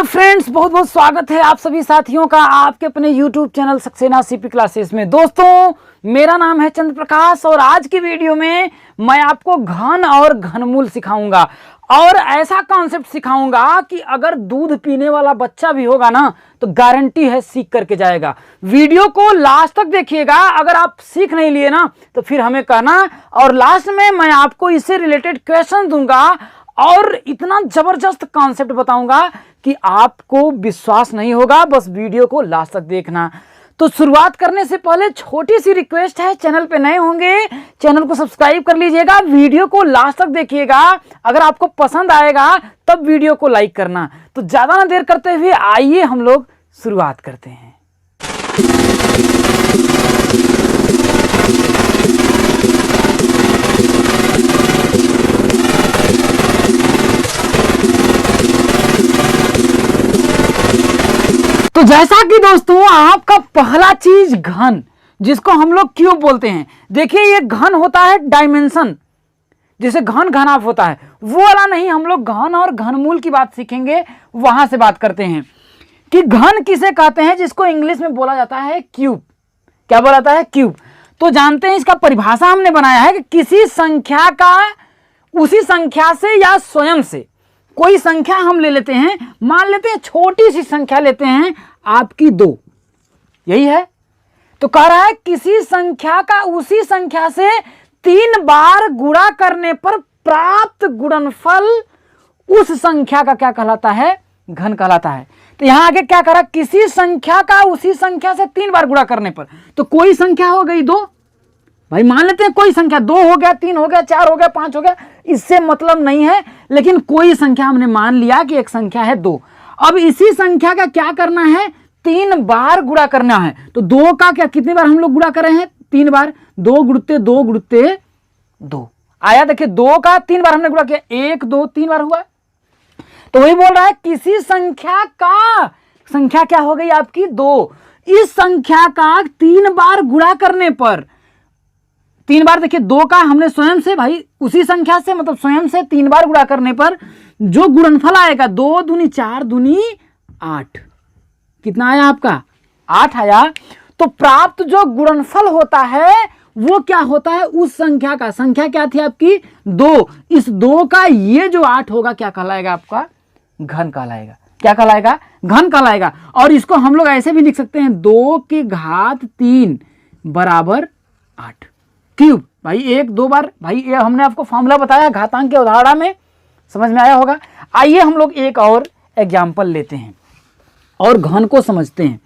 Friends, बहुत बहुत स्वागत है आप सभी साथियों का आपके अपने YouTube channel Saxena CP classes में। दोस्तों, मेरा नाम है चंद्र प्रकाश और आज की वीडियो में मैं आपको घन और घनमूल सिखाऊंगा और ऐसा कॉन्सेप्ट सिखाऊंगा कि अगर दूध पीने वाला बच्चा भी होगा ना तो गारंटी है सीख करके जाएगा। वीडियो को लास्ट तक देखिएगा, अगर आप सीख नहीं लिए ना तो फिर हमें कहना, और लास्ट में मैं आपको इससे रिलेटेड क्वेश्चन दूंगा और इतना जबरदस्त कॉन्सेप्ट बताऊंगा कि आपको विश्वास नहीं होगा। बस वीडियो को लास्ट तक देखना। तो शुरुआत करने से पहले छोटी सी रिक्वेस्ट है, चैनल पे नए होंगे चैनल को सब्सक्राइब कर लीजिएगा, वीडियो को लास्ट तक देखिएगा। अगर आपको पसंद आएगा तब वीडियो को लाइक करना। तो ज्यादा ना देर करते हुए आइए हम लोग शुरुआत करते हैं। तो जैसा कि दोस्तों आपका पहला चीज घन, जिसको हम लोग क्यूब बोलते हैं। देखिए ये घन होता है डायमेंशन, जैसे घन घनाभ होता है वो वाला नहीं। हम लोग घन और घनमूल की बात सीखेंगे, वहां से बात करते हैं कि घन किसे कहते हैं, जिसको इंग्लिश में बोला जाता है क्यूब। क्या बोला जाता है? क्यूब। तो जानते हैं इसका परिभाषा हमने बनाया है कि किसी संख्या का उसी संख्या से या स्वयं से कोई संख्या हम ले लेते हैं, मान लेते हैं छोटी सी संख्या लेते हैं आपकी 2, यही है। तो कह रहा है किसी संख्या का उसी संख्या से 3 बार गुणा करने पर प्राप्त गुणनफल उस संख्या का क्या कहलाता है? घन कहलाता है। तो यहां आगे क्या कह रहा है? किसी संख्या का उसी संख्या से 3 बार गुणा करने पर, तो कोई संख्या हो गई 2, भाई मान लेते हैं कोई संख्या 2 हो गया, 3 हो गया, 4 हो गया, 5 हो गया, इससे मतलब नहीं है, लेकिन कोई संख्या हमने मान लिया कि एक संख्या है 2। अब इसी संख्या का क्या करना है? 3 बार गुणा करना है। तो 2 का क्या कितनी बार हम लोग गुणा कर रहे हैं? 3 बार। 2 गुणते 2 गुणते 2 आया। देखिए 2 का 3 बार हमने गुणा किया, 1 2 3 बार हुआ। तो वही बोल रहा है किसी संख्या का, संख्या क्या हो गई आपकी? 2। इस संख्या का 3 बार गुणा करने पर, 3 बार देखिए 2 का हमने स्वयं से, भाई उसी संख्या से मतलब स्वयं से 3 बार गुणा करने पर जो गुणनफल आएगा 2 दूनी 4 दूनी 8, कितना आया आपका? 8 आया। तो प्राप्त जो गुणनफल होता है वो क्या होता है? उस संख्या का, संख्या क्या थी आपकी? 2। इस 2 का ये जो 8 होगा क्या कहलाएगा आपका? घन कहलाएगा। क्या कहलाएगा? घन कहलाएगा। और इसको हम लोग ऐसे भी लिख सकते हैं 2 की घात 3 बराबर 8 क्यूब। भाई 1 2 बार, भाई ये हमने आपको फॉर्मूला बताया घातांक के उदाहरण में, समझ में आया होगा। आइए हम लोग एक और एग्जाम्पल लेते हैं और घन को समझते हैं।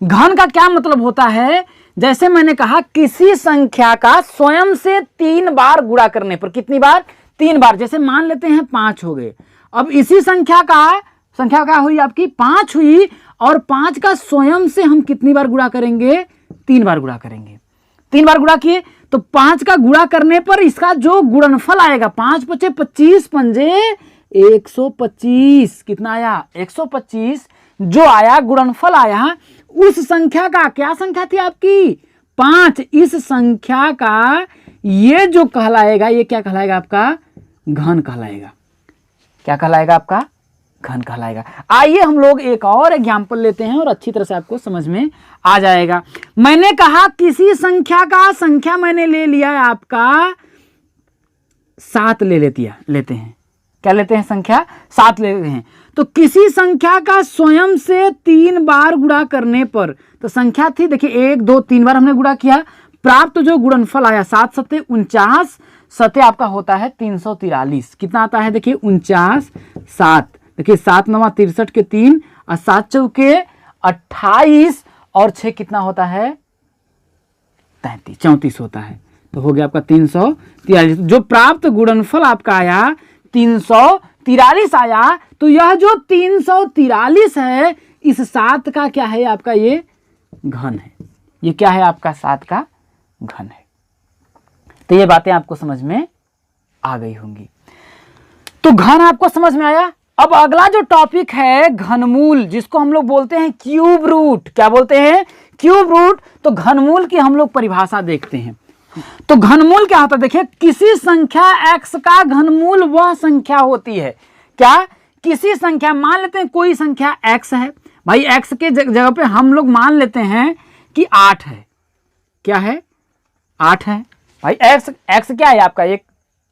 घन का क्या मतलब होता है? जैसे मैंने कहा किसी संख्या का स्वयं से 3 बार गुणा करने पर, कितनी बार? 3 बार। जैसे मान लेते हैं 5 हो गए। अब इसी संख्या क्या हुई आपकी? 5 हुई, और 5 का स्वयं से हम कितनी बार गुणा करेंगे? 3 बार गुणा करेंगे। 3 बार गुणा किए तो 5 का गुणा करने पर इसका जो गुणनफल आएगा, 5 पचे 25 पंजे 125, कितना आया? 125 जो आया गुणनफल आया उस संख्या का, क्या संख्या थी आपकी? 5। इस संख्या का ये जो कहलाएगा, ये क्या कहलाएगा आपका? घन कहलाएगा। क्या कहलाएगा आपका? घन कहलाएगा। आइए हम लोग एक और एग्जाम्पल लेते हैं और अच्छी तरह से आपको समझ में आ जाएगा। मैंने कहा किसी संख्या का, संख्या मैंने ले लिया है आपका 7 लेते हैं। क्या लेते हैं? संख्या 7 लेते हैं। तो किसी संख्या का स्वयं से 3 बार गुणा करने पर, तो संख्या थी देखिए 1 2 3 बार हमने गुणा किया, प्राप्त जो गुणनफल आया 7 सत्ते 49, सत्ते आपका होता है 343। कितना आता है? देखिए 49 7, देखिए 7 9 63 के 3 और 7 चौके 28 और 6 कितना होता है? 34 होता है। तो हो गया आपका 343। जो प्राप्त गुणनफल आपका आया 343 आया। तो यह जो 343 है, इस 7 का क्या है आपका? ये घन है। ये क्या है आपका? 7 का घन है। तो ये बातें आपको समझ में आ गई होंगी। तो घन आपको समझ में आया। अब अगला जो टॉपिक है घनमूल, जिसको हम लोग बोलते हैं क्यूब रूट। क्या बोलते हैं? Cube root. तो घनमूल की हम लोग परिभाषा देखते हैं। तो घनमूल क्या होता है? देखिए किसी संख्या x का घनमूल वह संख्या होती है, क्या किसी संख्या, मान लेते हैं कोई संख्या x है भाई, x के जगह पे हम लोग मान लेते हैं कि 8 है। क्या है? 8 है भाई। x क्या है आपका? एक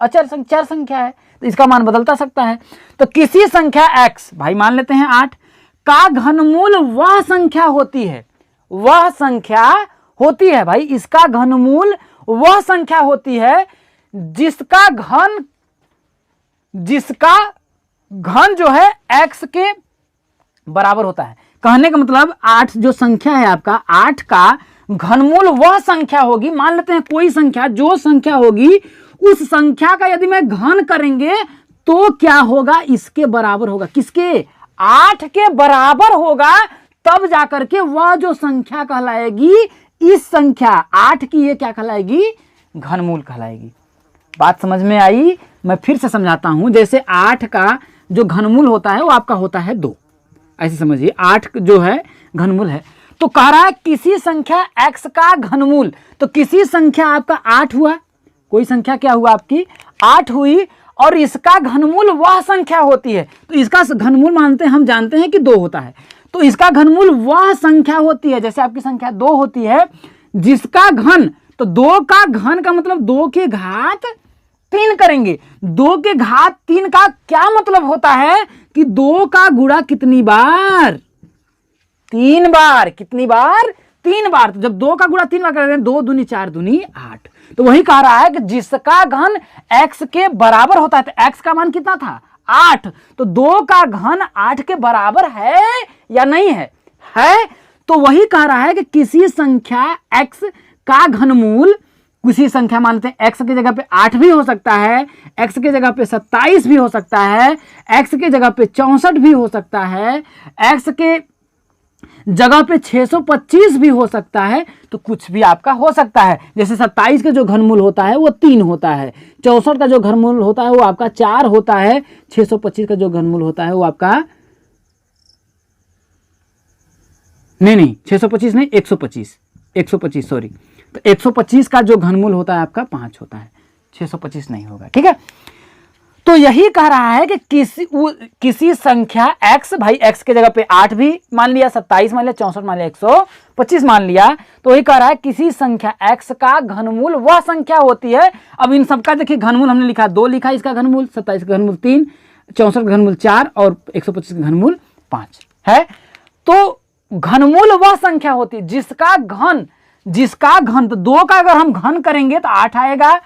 अचर चर संख्या है, तो इसका मान बदलता सकता है। तो किसी संख्या x भाई मान लेते हैं 8 का घनमूल वह संख्या होती है, वह संख्या होती है भाई, इसका घनमूल वह संख्या होती है जिसका घन जो है x के बराबर होता है। कहने का मतलब 8 जो संख्या है आपका, 8 का घनमूल वह संख्या होगी, मान लेते हैं कोई संख्या, जो संख्या होगी उस संख्या का यदि मैं घन करेंगे तो क्या होगा? इसके बराबर होगा। किसके? 8 के बराबर होगा, तब जाकर के वह जो संख्या कहलाएगी, इस संख्या 8 की, ये क्या कहलाएगी? घनमूल कहलाएगी। बात समझ में आई? मैं फिर से समझाता हूं। जैसे 8 का जो घनमूल होता है वो आपका होता है 2, ऐसे समझिए 8 जो है घनमूल है। तो कह रहा है किसी संख्या x का घनमूल, तो किसी संख्या आपका 8 हुआ, कोई संख्या क्या हुआ आपकी? 8 हुई, और इसका घनमूल वह संख्या होती है। तो इसका घनमूल मानते हैं, हम जानते हैं कि 2 होता है, तो इसका घनमूल वह संख्या होती है। जैसे आपकी संख्या 2 होती है जिसका घन, तो 2 का घन का मतलब 2 के घात 3 करेंगे। 2 के घात 3 का क्या मतलब होता है कि 2 का गुणा कितनी बार? 3 बार। कितनी बार? 3 बार। तो जब 2 का गुणा 3 बार करेंगे, 2 दूनी 4 दूनी 8। तो वही कह रहा है कि जिसका घन x के बराबर होता है, तो x का मान कितना था? 8। तो 2 का घन 8 के बराबर है या नहीं है? है। तो वही कह रहा है कि किसी संख्या x का घनमूल, किसी संख्या मान लेते हैं x की जगह पे 8 भी हो सकता है, x की जगह पे 27 भी हो सकता है, x की जगह पे 64 भी हो सकता है, x के जगह पे 625 भी हो सकता है, तो कुछ भी आपका हो सकता है। जैसे 27 का जो घनमूल होता है वो 3 होता है, 64 का जो घनमूल होता है वो आपका 4 होता है, 625 का जो घनमूल होता है वो आपका नहीं 625 नहीं 125 सॉरी, तो 125 का जो घनमूल होता है आपका 5 होता है, 625 नहीं होगा। ठीक है, तो यही कह रहा है कि किसी संख्या x, भाई x के जगह पे 8 भी मान लिया, 27 मान लिया, 64 मान लिया, 125 मान लिया, तो वही कह रहा है किसी संख्या x का घनमूल वह संख्या होती है। अब इन सबका देखिए घनमूल हमने लिखा 2 लिखा, इसका घनमूल 27 का घनमूल 3, 64 का घनमूल 4 और 125 का घनमूल 5 है। तो घनमूल वह संख्या होती है जिसका घन, तो 2 का अगर हम घन करेंगे तो 8 आएगा,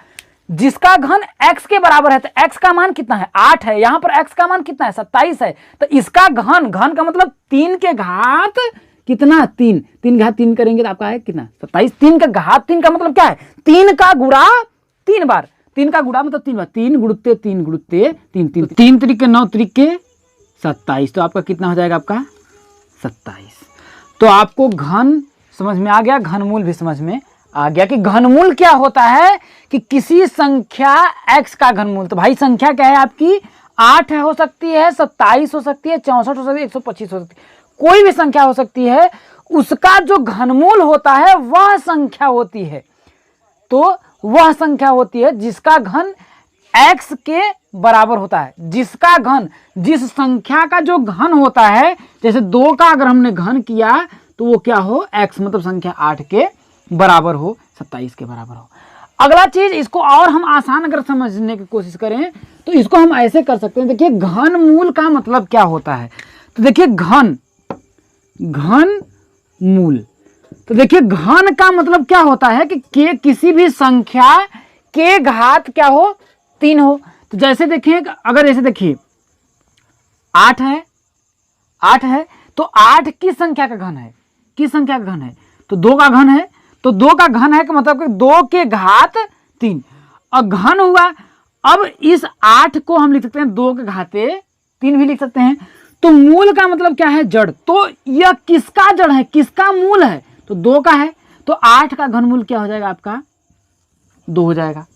जिसका घन x के बराबर है, तो x का मान कितना है? 8 है। यहां पर x का मान कितना है? 27 है। तो इसका घन का मतलब 3 के घात कितना? 3 घात 3 करेंगे तो आपका है कितना? 27। 3 का घात 3 का मतलब क्या है? 3 का गुणा 3 बार, 3 का गुणा मतलब 3 बार, 3 गुणुत्ते 3 गुणुत्ते 3, 3 त्रिके 9 त्रिके 27, तो आपका कितना हो जाएगा? आपका 27। तो आपको घन समझ में आ गया, घनमूल भी समझ में आ गया कि घनमूल क्या होता है कि किसी संख्या x का घनमूल। तो भाई संख्या क्या है आपकी? 8 हो सकती है, 27 हो सकती है, 64 हो सकती है, 125 हो सकती है, कोई भी संख्या हो सकती है, उसका जो घनमूल होता है वह संख्या होती है। तो वह संख्या होती है जिसका घन x के बराबर होता है, जिसका घन, जिस संख्या का जो घन होता है, जैसे 2 का अगर हमने घन किया तो वो क्या हो? x, मतलब संख्या 8 के बराबर हो, 27 के बराबर हो। अगला चीज, इसको और हम आसान अगर समझने की कोशिश करें तो इसको हम ऐसे कर सकते हैं। देखिए घनमूल का मतलब क्या होता है, तो देखिए घन मूल, तो देखिए घन का मतलब क्या होता है कि किसी भी संख्या के घात क्या हो? 3 हो। तो जैसे देखिए, अगर ऐसे देखिए 8 है, तो 8 किस संख्या का घन है? किस संख्या का घन है? तो 2 का घन है, तो 2 का घन है कि मतलब कि 2 के घात 3 और घन हुआ। अब इस 8 को हम लिख सकते हैं 2 के घाते 3 भी लिख सकते हैं। तो मूल का मतलब क्या है? जड़। तो यह किसका जड़ है? किसका मूल है? तो 2 का है। तो 8 का घनमूल क्या हो जाएगा? आपका 2 हो जाएगा।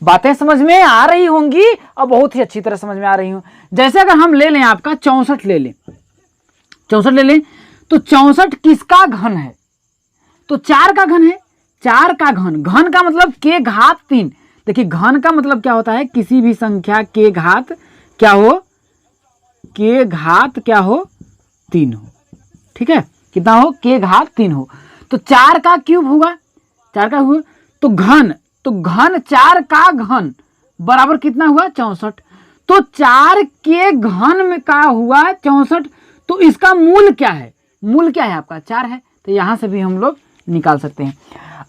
बातें समझ में आ रही होंगी और बहुत ही अच्छी तरह समझ में आ रही हूं। जैसे अगर हम ले लें आपका 64 ले लें, 64 ले लें, तो 64 किसका घन है? तो 4 का घन है। 4 का घन का मतलब के घात 3। देखिए घन का मतलब क्या होता है? किसी भी संख्या के घात क्या हो? के घात क्या हो 3 हो, ठीक है, कितना हो के घात 3 हो। तो 4 का क्यूब होगा, 4 का हुआ तो घन 4 का घन बराबर कितना हुआ 64। तो 4 के घन में का हुआ 64। तो इसका मूल क्या है, मूल क्या है आपका 4 है, तो यहां से भी हम लोग निकाल सकते हैं।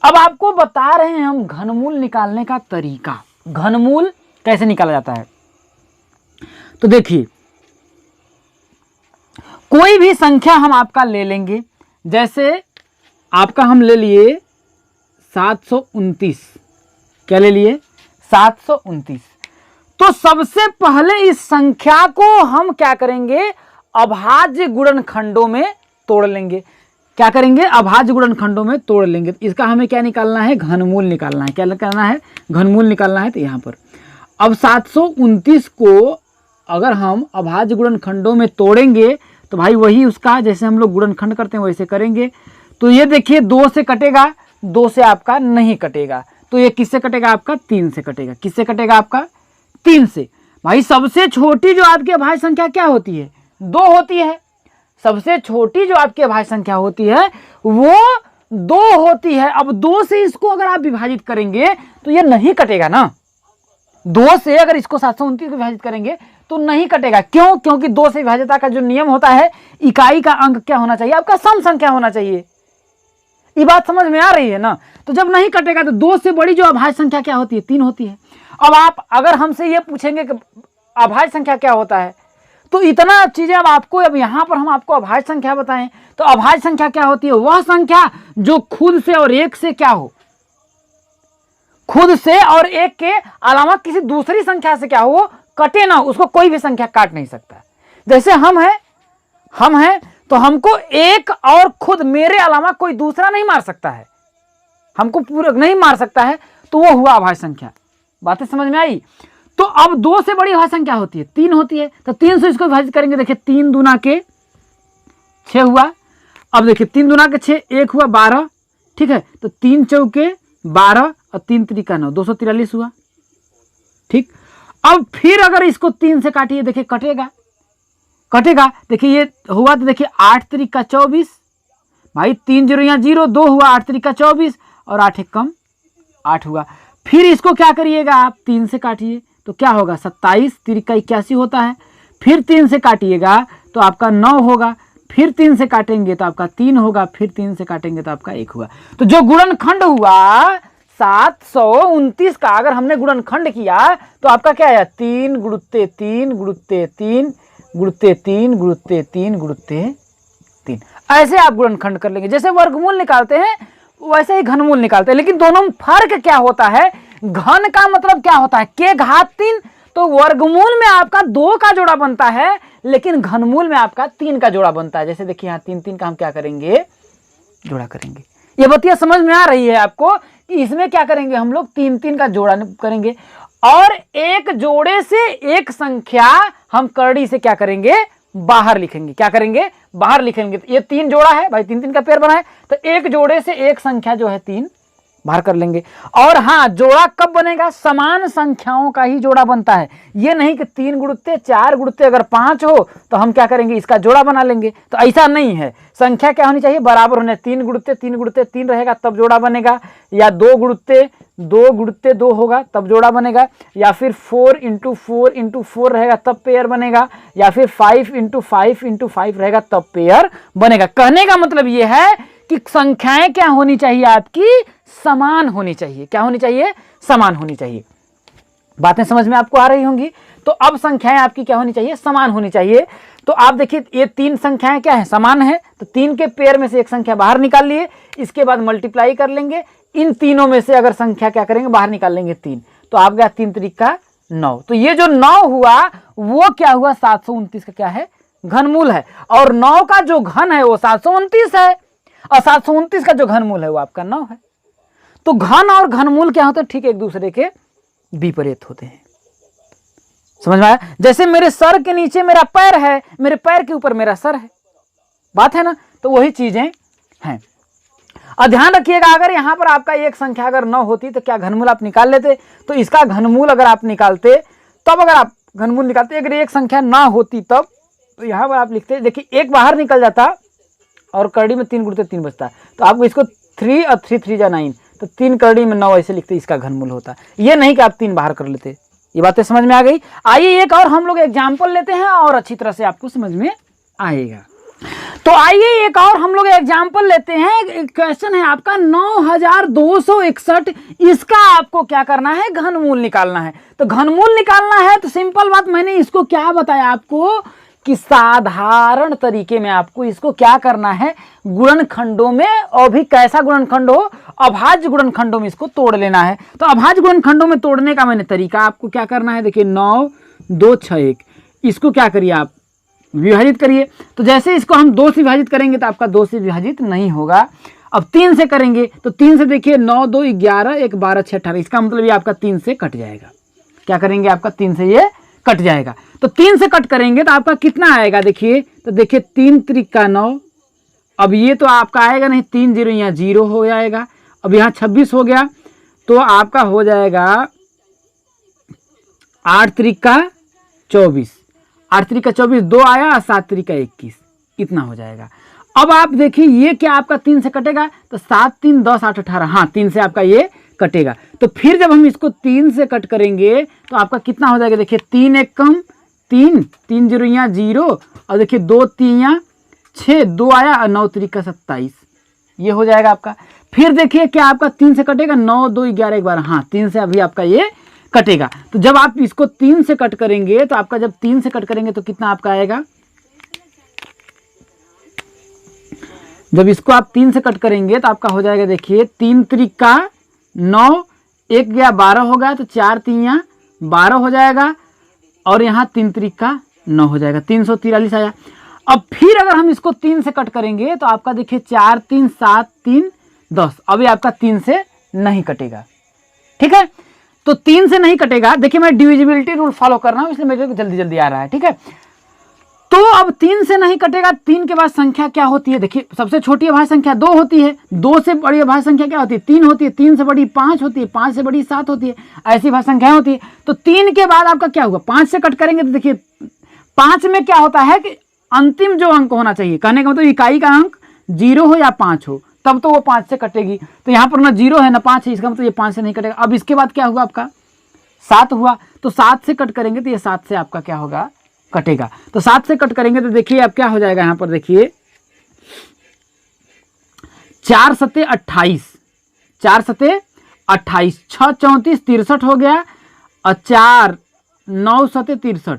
अब आपको बता रहे हैं हम घनमूल निकालने का तरीका, घनमूल कैसे निकाला जाता है। तो देखिए कोई भी संख्या हम आपका ले लेंगे, जैसे आपका हम ले लिए 729, क्या ले लिए 729। तो सबसे पहले इस संख्या को हम क्या करेंगे, अभाज्य गुणनखंडों में तोड़ लेंगे। क्या करेंगे, अभाज्य गुणनखंडों में तोड़ लेंगे। इसका हमें क्या निकालना है, घनमूल निकालना है। क्या निकालना है, घनमूल निकालना है। तो यहाँ पर अब 729 को अगर हम अभाज्य गुणनखंडों में तोड़ेंगे तो भाई वही उसका जैसे हम लोग गुणनखंड करते हैं वैसे करेंगे। तो ये देखिए 2 से कटेगा, 2 से आपका नहीं कटेगा, तो ये किससे कटेगा आपका 3 से कटेगा। किससे कटेगा आपका 3 से। भाई सबसे छोटी जो आपकी अभाज्य संख्या क्या होती है 2 होती है। सबसे छोटी जो आपकी अभाज्य संख्या होती है वो 2 होती है। अब 2 से इसको अगर आप विभाजित करेंगे तो ये नहीं कटेगा ना। 2 से अगर इसको 729 को विभाजित करेंगे तो नहीं कटेगा। क्यों, क्योंकि 2 से विभाज्यता का जो नियम होता है, इकाई का अंक क्या होना चाहिए आपका सम संख्या होना चाहिए। ये बात समझ में आ रही है ना। तो जब नहीं कटेगा तो 2 से बड़ी जो अभाज्य संख्या क्या होती है 3 होती है। अब आप अगर हमसे ये पूछेंगे कि अभाज्य संख्या क्या होता है, तो इतना चीजें अब आपको, अब यहां पर हम आपको अभाज्य संख्या बताएं तो अभाज्य संख्या क्या होती है, वह संख्या जो खुद से और एक से क्या हो, खुद से और एक के अलावा किसी दूसरी संख्या से क्या हो कटे ना, उसको कोई भी संख्या काट नहीं सकता। जैसे हम हैं तो हमको एक और खुद मेरे अलावा कोई दूसरा नहीं मार सकता है, हमको पूरा नहीं मार सकता है, तो वो हुआ अभाज्य संख्या। बातें समझ में आई। तो अब 2 से बड़ी अभाज्य संख्या होती है 3 होती है। तो 3 से इसको विभाजित करेंगे, देखिए 3 दूना के 6 हुआ। अब देखिए 3 दूना के 6, 1 हुआ 12, ठीक है। तो 3 चौके 12 और 3 त्रिका 9, 243 हुआ, ठीक। अब फिर अगर इसको 3 से काटिए, देखिए कटेगा। देखिए ये हुआ तो देखिए 8 त्रिका 24, भाई 3 0 यहाँ 0, 2 हुआ 8 त्रिका 24 और 8 एक कम 8 हुआ। फिर इसको क्या करिएगा आप 3 से काटिए तो क्या होगा 27 त्रिका 81 होता है। फिर 3 से काटिएगा तो आपका 9 होगा। फिर 3 से काटेंगे तो आपका 3 होगा। फिर 3 से काटेंगे तो आपका 1 हुआ। तो जो गुणनखंड हुआ 729 का अगर हमने गुणनखंड किया तो आपका क्या आया 3 गुणुत्ते 3 गुणुत्ते 3 गुणुत्ते 3 गुणुत्ते 3 गुणुत्ते 3। ऐसे आप गुणनखंड कर लेंगे। जैसे वर्गमूल निकालते हैं वैसे ही घनमूल निकालते हैं, लेकिन दोनों में फर्क क्या होता है, घन का मतलब क्या होता है के घात 3। तो वर्गमूल में आपका 2 का जोड़ा बनता है, लेकिन घनमूल में आपका 3 का जोड़ा बनता है। जैसे देखिए यहाँ 3 3 का हम क्या करेंगे जोड़ा करेंगे। ये बतिया समझ में आ रही है आपको कि इसमें क्या करेंगे हम लोग 3 3 का जोड़ा करेंगे और एक जोड़े से एक संख्या हम करड़ी से क्या करेंगे बाहर लिखेंगे। क्या करेंगे बाहर लिखेंगे। तो ये 3 जोड़ा है भाई, 3 3 का पेयर बना है, तो एक जोड़े से एक संख्या जो है 3 बाहर कर लेंगे। और हाँ, जोड़ा कब बनेगा, समान संख्याओं का ही जोड़ा बनता है। ये नहीं कि 3 गुणुत्ते 4 गुणुत्ते अगर 5 हो तो हम क्या करेंगे इसका जोड़ा बना लेंगे, तो ऐसा नहीं है। संख्या क्या होनी चाहिए बराबर होने, 3 गुणुत्ते 3 गुणुत्ते 3 रहेगा तब जोड़ा बनेगा, या 2 गुणुत्ते 2 गुणुत्ते 2 होगा तब जोड़ा बनेगा, या फिर 4 × 4 × 4 रहेगा तब पेयर बनेगा, या फिर 5 × 5 × 5 रहेगा तब पेयर बनेगा। कहने का मतलब ये है कि संख्याएं क्या होनी चाहिए आपकी समान होनी चाहिए। क्या होनी चाहिए समान होनी चाहिए। बातें समझ में आपको आ रही होंगी। तो अब संख्याएं आपकी क्या होनी चाहिए समान होनी चाहिए। तो आप देखिए ये 3 संख्याएं क्या है समान है, तो 3 के पेयर में से एक संख्या बाहर निकाल लिए, इसके बाद मल्टीप्लाई कर लेंगे। इन तीनों में से अगर संख्या क्या करेंगे बाहर निकाल लेंगे 3, तो आप गया 3 त्रिका 9। तो ये जो 9 हुआ वो क्या हुआ 729 का क्या है घनमूल है, और 9 का जो घन है वो 729 है, और 729 का जो घनमूल है वो आपका 9 है। तो घन और घनमूल क्या होते हैं ठीक एक दूसरे के विपरीत होते हैं। समझ में आया। जैसे मेरे सर के नीचे मेरा पैर है, मेरे पैर के ऊपर मेरा सर है, बात है ना। तो वही चीजें हैं। और ध्यान रखिएगा अगर यहां पर आपका एक संख्या अगर 9 होती तो क्या घनमूल आप निकाल लेते, तो इसका घनमूल अगर आप निकालते तब, अगर आप घनमूल निकालते अगर एक संख्या ना होती तब तो यहाँ पर आप लिखते हैं, देखिए एक बाहर निकल जाता और करड़ी में 3 गुणते 3 बचता, तो आपको इसको 3 और 3 3 जा 9, तो 3 करड़ी में 9 ऐसे लिखते, इसका घनमूल होता। ये नहीं कि आप 3 बाहर कर लेते। ये बातें समझ में आ गई। आइए एक और हम लोग एग्जाम्पल लेते हैं और अच्छी तरह से आपको समझ में आएगा। तो आइए एक और हम लोग एग्जाम्पल लेते हैं। क्वेश्चन है आपका 9261, इसका आपको क्या करना है, घनमूल निकालना है। तो घनमूल निकालना है तो सिंपल बात, मैंने इसको क्या बताया आपको कि साधारण तरीके में आपको इसको क्या करना है, गुणनखंडों में, और भी कैसा गुणनखंड हो, अभाज्य गुणनखंडों में इसको तोड़ लेना है। तो अभाज्य गुणनखंडों में तोड़ने का मैंने तरीका आपको क्या करना है, देखिए 9 2 6 1, इसको क्या करिए आप विभाजित करिए। तो जैसे इसको हम 2 से विभाजित करेंगे तो आपका 2 से विभाजित नहीं होगा। अब 3 से करेंगे तो 3 से देखिए 9 2 11 1 12 6 18, इसका मतलब ये आपका 3 से कट जाएगा। क्या करेंगे, आपका 3 से ये कट जाएगा। तो 3 से कट करेंगे तो आपका कितना आएगा, देखिए तो देखिए 3 त्रिका 9, अब ये तो आपका आएगा नहीं, 3 0 यहाँ 0 हो जाएगा। अब यहाँ 26 हो गया तो आपका हो जाएगा 8 त्रिका 24, 8 त्रिका 24 2 आया, 7 त्रिका 21, इतना हो जाएगा। अब आप देखिए ये क्या आपका 3 से कटेगा, तो 7 3 10 8 18, हाँ 3 से आपका ये कटेगा। तो फिर जब हम इसको 3 से कट करेंगे तो आपका कितना हो जाएगा, देखिए 3 1 कम 3, 3 0 यहाँ 0, और देखिए 2 3 यहाँ 6 2 आया, और 9 त्रिका 27, ये हो जाएगा आपका। फिर देखिए क्या आपका 3 से कटेगा, 9 2 11 1 12, हाँ 3 से अभी आपका ये कटेगा। तो जब आप इसको 3 से कट करेंगे तो आपका, जब 3 से कट करेंगे तो कितना आपका आएगा, जब इसको आप 3 से कट करेंगे तो आपका हो जाएगा, देखिए 3 त्रिका 9, 1 गया 12 हो गया, तो 4 3 यहाँ 12 हो जाएगा, और यहाँ 3 त्रिका 9 हो जाएगा, 343 आया। अब फिर अगर हम इसको 3 से कट करेंगे तो आपका देखिए 4 3 7 3 10, अभी आपका 3 से नहीं कटेगा। ठीक है, तो 3 से नहीं कटेगा। देखिए मैं डिविजिबिलिटी रूल फॉलो कर रहा हूं, इसलिए मेरे को जल्दी जल्दी आ रहा है। ठीक है, तो अब 3 से नहीं कटेगा। 3 के बाद संख्या क्या होती है, देखिए सबसे छोटी अभाज्य संख्या 2 होती है, 2 से बड़ी अभाज्य संख्या क्या होती है, 3 होती है, 3 से बड़ी 5 होती है, 5 से बड़ी 7 होती है, ऐसी भाज्य संख्याएं होती है। तो 3 के बाद आपका क्या होगा, 5 से कट करेंगे तो देखिए 5 में क्या होता है कि अंतिम जो अंक होना चाहिए, कहने का मतलब इकाई का अंक 0 हो या 5 हो, तब तो वो 5 से कटेगी। तो यहाँ पर ना 0 है ना 5 है, इसका मतलब ये 5 से नहीं कटेगा। अब इसके बाद क्या हुआ, आपका 7 हुआ, तो 7 से कट करेंगे तो ये 7 से आपका क्या होगा, कटेगा। तो 7 से कट करेंगे तो देखिए अब क्या हो जाएगा, यहाँ पर देखिए 4 सते 28, 4 सते 28, 6 34 63 हो गया, और 4 9 सते 63,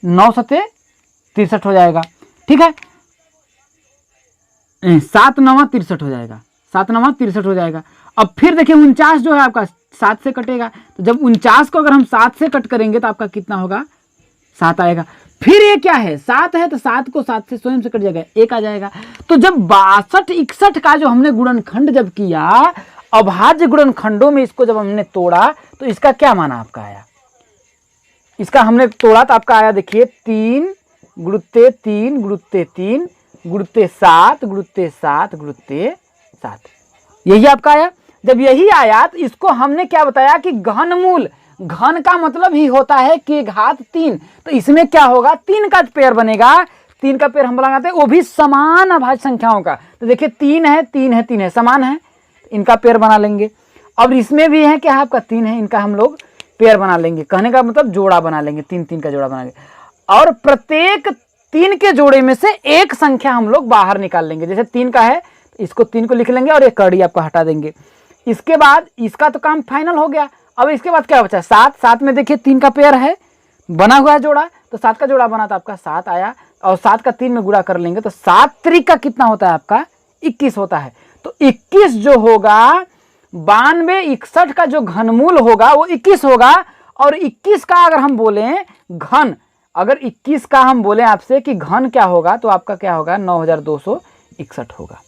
9 सते 63 हो जाएगा। ठीक है, 7 9 63 हो जाएगा, 7 9 63 हो जाएगा। अब फिर देखिए 49 जो है आपका 7 से कटेगा, तो जब 49 को अगर हम 7 से कट करेंगे तो आपका कितना होगा, 7 आएगा। फिर ये क्या है, 7 है, तो 7 को 7 से स्वयं से कट जाएगा, 1 आ जाएगा। तो जब 62 61 का जो हमने गुणनखंड जब किया, अभाज्य गुणनखंडों में इसको जब हमने तोड़ा तो इसका क्या माना आपका आया, इसका हमने तोड़ा तो आपका आया देखिए 3 गुणुत्ते 3 गुणुत्ते 3 गुणुत्ते 7 गुणुत्ते 7 गुणुत्ते 7, यही आपका आया। जब यही आया तो इसको हमने क्या बताया कि घनमूल, घन का मतलब ही होता है कि घात 3, तो इसमें क्या होगा, 3 का पेयर बनेगा। 3 का पेयर हम लगाते हैं, वो भी समान अभाज्य संख्याओं का। तो देखिए 3 है 3 है 3 है, समान है, इनका पेयर बना लेंगे। अब इसमें भी है क्या आपका 3 है, इनका हम लोग पेयर बना लेंगे, कहने का मतलब जोड़ा बना लेंगे, 3 3 का जोड़ा बना लेंगे। और प्रत्येक 3 के जोड़े में से एक संख्या हम लोग बाहर निकाल लेंगे। जैसे 3 का है, इसको 3 को लिख लेंगे और एक कड़ी आपको हटा देंगे। इसके बाद इसका तो काम फाइनल हो गया। अब इसके बाद क्या बचा, 7, 7 में देखिए 3 का पेयर है, बना हुआ है जोड़ा, तो 7 का जोड़ा बना तो आपका 7 आया, और 7 का 3 में गुणा कर लेंगे तो 7 त्रिका कितना होता है आपका, 21 होता है। तो 21 जो होगा, 92 61 का जो घनमूल होगा वो 21 होगा। और 21 का अगर हम बोले घन, अगर 21 का हम बोले आपसे कि घन क्या होगा, तो आपका क्या होगा, 9261 होगा।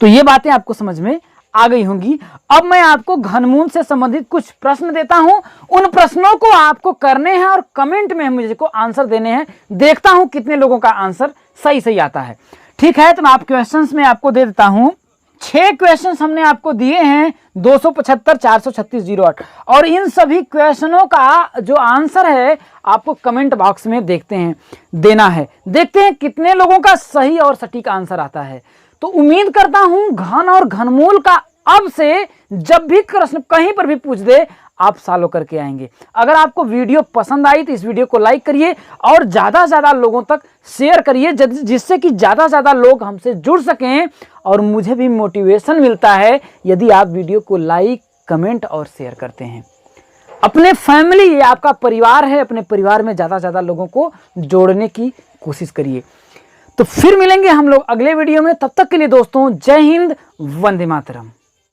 तो ये बातें आपको समझ में आ गई होंगी। अब मैं आपको घनमूल से संबंधित कुछ प्रश्न देता हूं, उन प्रश्नों को आपको करने हैं और कमेंट में मुझे को आंसर देने हैं। देखता हूं कितने लोगों का आंसर सही सही आता है। ठीक है, तो मैं आप क्वेश्चंस में आपको दे देता हूं 6 क्वेश्चन हमने आपको दिए हैं 275 436 08 और इन सभी क्वेश्चनों का जो आंसर है आपको कमेंट बॉक्स में देना है। देखते हैं कितने लोगों का सही और सटीक आंसर आता है। तो उम्मीद करता हूं घन और घनमूल का अब से जब भी प्रश्न कहीं पर भी पूछ दे आप सॉल्व करके आएंगे। अगर आपको वीडियो पसंद आई तो इस वीडियो को लाइक करिए और ज़्यादा से ज़्यादा लोगों तक शेयर करिए, जिससे कि ज़्यादा से ज़्यादा लोग हमसे जुड़ सकें और मुझे भी मोटिवेशन मिलता है यदि आप वीडियो को लाइक, कमेंट और शेयर करते हैं। अपने फैमिली, ये आपका परिवार है, अपने परिवार में ज़्यादा से ज़्यादा लोगों को जोड़ने की कोशिश करिए। तो फिर मिलेंगे हम लोग अगले वीडियो में, तब तक के लिए दोस्तों जय हिंद, वंदे मातरम।